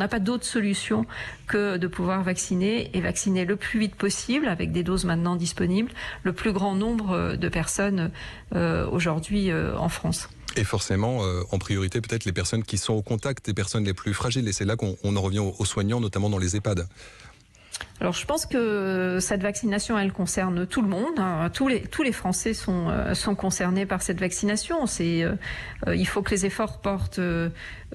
n'a pas d'autre solution que de pouvoir vacciner et vacciner le plus vite possible, avec des doses maintenant disponibles, le plus grand nombre de personnes aujourd'hui en France. Et forcément, en priorité, peut-être les personnes qui sont au contact des personnes les plus fragiles. Et c'est là qu'on en revient aux soignants, notamment dans les EHPAD. Alors je pense que cette vaccination, elle concerne tout le monde. Tous les Français sont concernés par cette vaccination. Il faut que les efforts portent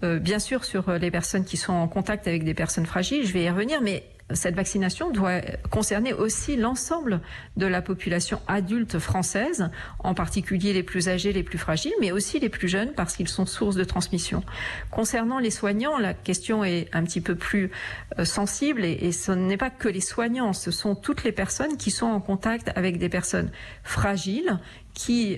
bien sûr sur les personnes qui sont en contact avec des personnes fragiles. Je vais y revenir, mais cette vaccination doit concerner aussi l'ensemble de la population adulte française, en particulier les plus âgés, les plus fragiles, mais aussi les plus jeunes parce qu'ils sont source de transmission. Concernant les soignants, la question est un petit peu plus sensible et ce n'est pas que les soignants, ce sont toutes les personnes qui sont en contact avec des personnes fragiles qui,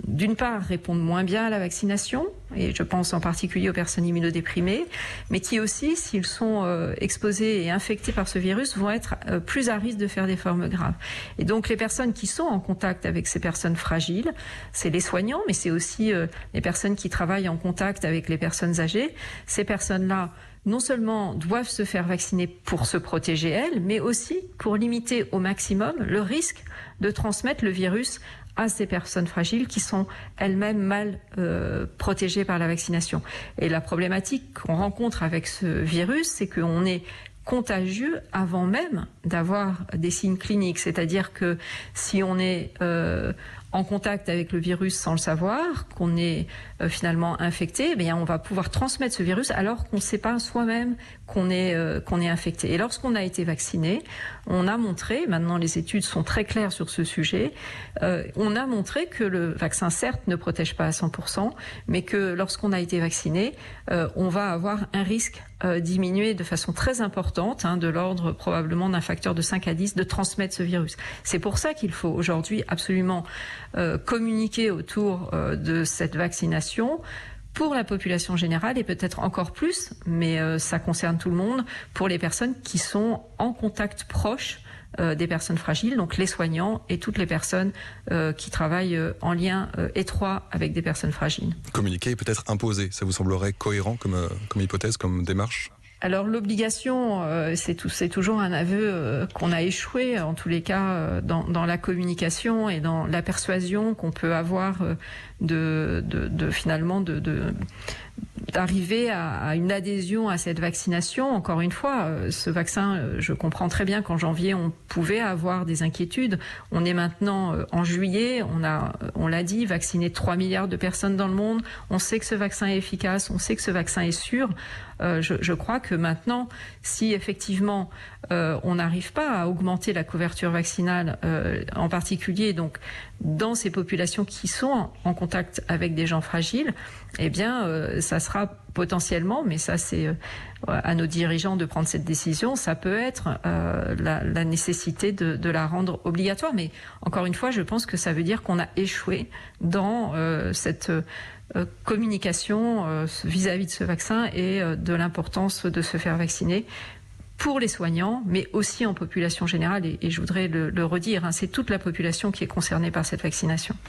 d'une part, répondent moins bien à la vaccination, et je pense en particulier aux personnes immunodéprimées, mais qui aussi, s'ils sont exposés et infectés par ce virus, vont être plus à risque de faire des formes graves. Et donc les personnes qui sont en contact avec ces personnes fragiles, c'est les soignants, mais c'est aussi les personnes qui travaillent en contact avec les personnes âgées. Ces personnes-là, non seulement doivent se faire vacciner pour se protéger elles, mais aussi pour limiter au maximum le risque de transmettre le virus à ces personnes fragiles qui sont elles-mêmes mal protégées par la vaccination. Et la problématique qu'on rencontre avec ce virus, c'est qu'on est contagieux avant même d'avoir des signes cliniques. C'est-à-dire que si on est en contact avec le virus sans le savoir, qu'on est finalement infecté, eh bien on va pouvoir transmettre ce virus alors qu'on ne sait pas soi-même qu'on est infecté. Et lorsqu'on a été vacciné, on a montré, maintenant les études sont très claires sur ce sujet, on a montré que le vaccin certes ne protège pas à 100%, mais que lorsqu'on a été vacciné, on va avoir un risque diminué de façon très importante, de l'ordre probablement d'un facteur de 5 à 10, de transmettre ce virus. C'est pour ça qu'il faut aujourd'hui absolument communiquer autour de cette vaccination pour la population générale et peut-être encore plus, mais ça concerne tout le monde, pour les personnes qui sont en contact proche des personnes fragiles, donc les soignants et toutes les personnes qui travaillent en lien étroit avec des personnes fragiles. Communiquer et peut-être imposer, ça vous semblerait cohérent comme hypothèse, comme démarche ? Alors l'obligation, c'est toujours un aveu qu'on a échoué, en tous les cas, dans la communication et dans la persuasion qu'on peut avoir finalement d'arriver à une adhésion à cette vaccination. Encore une fois, ce vaccin, je comprends très bien qu'en janvier, on pouvait avoir des inquiétudes. On est maintenant en juillet, on l'a dit, vacciné 3 milliards de personnes dans le monde. On sait que ce vaccin est efficace, on sait que ce vaccin est sûr. Je crois que maintenant, si effectivement on n'arrive pas à augmenter la couverture vaccinale, en particulier donc dans ces populations qui sont en contact avec des gens fragiles, eh bien ça sera potentiellement, mais ça c'est à nos dirigeants de prendre cette décision, ça peut être la nécessité de la rendre obligatoire. Mais encore une fois, je pense que ça veut dire qu'on a échoué dans cette communication vis-à-vis de ce vaccin et de l'importance de se faire vacciner pour les soignants, mais aussi en population générale. Et je voudrais le redire, c'est toute la population qui est concernée par cette vaccination.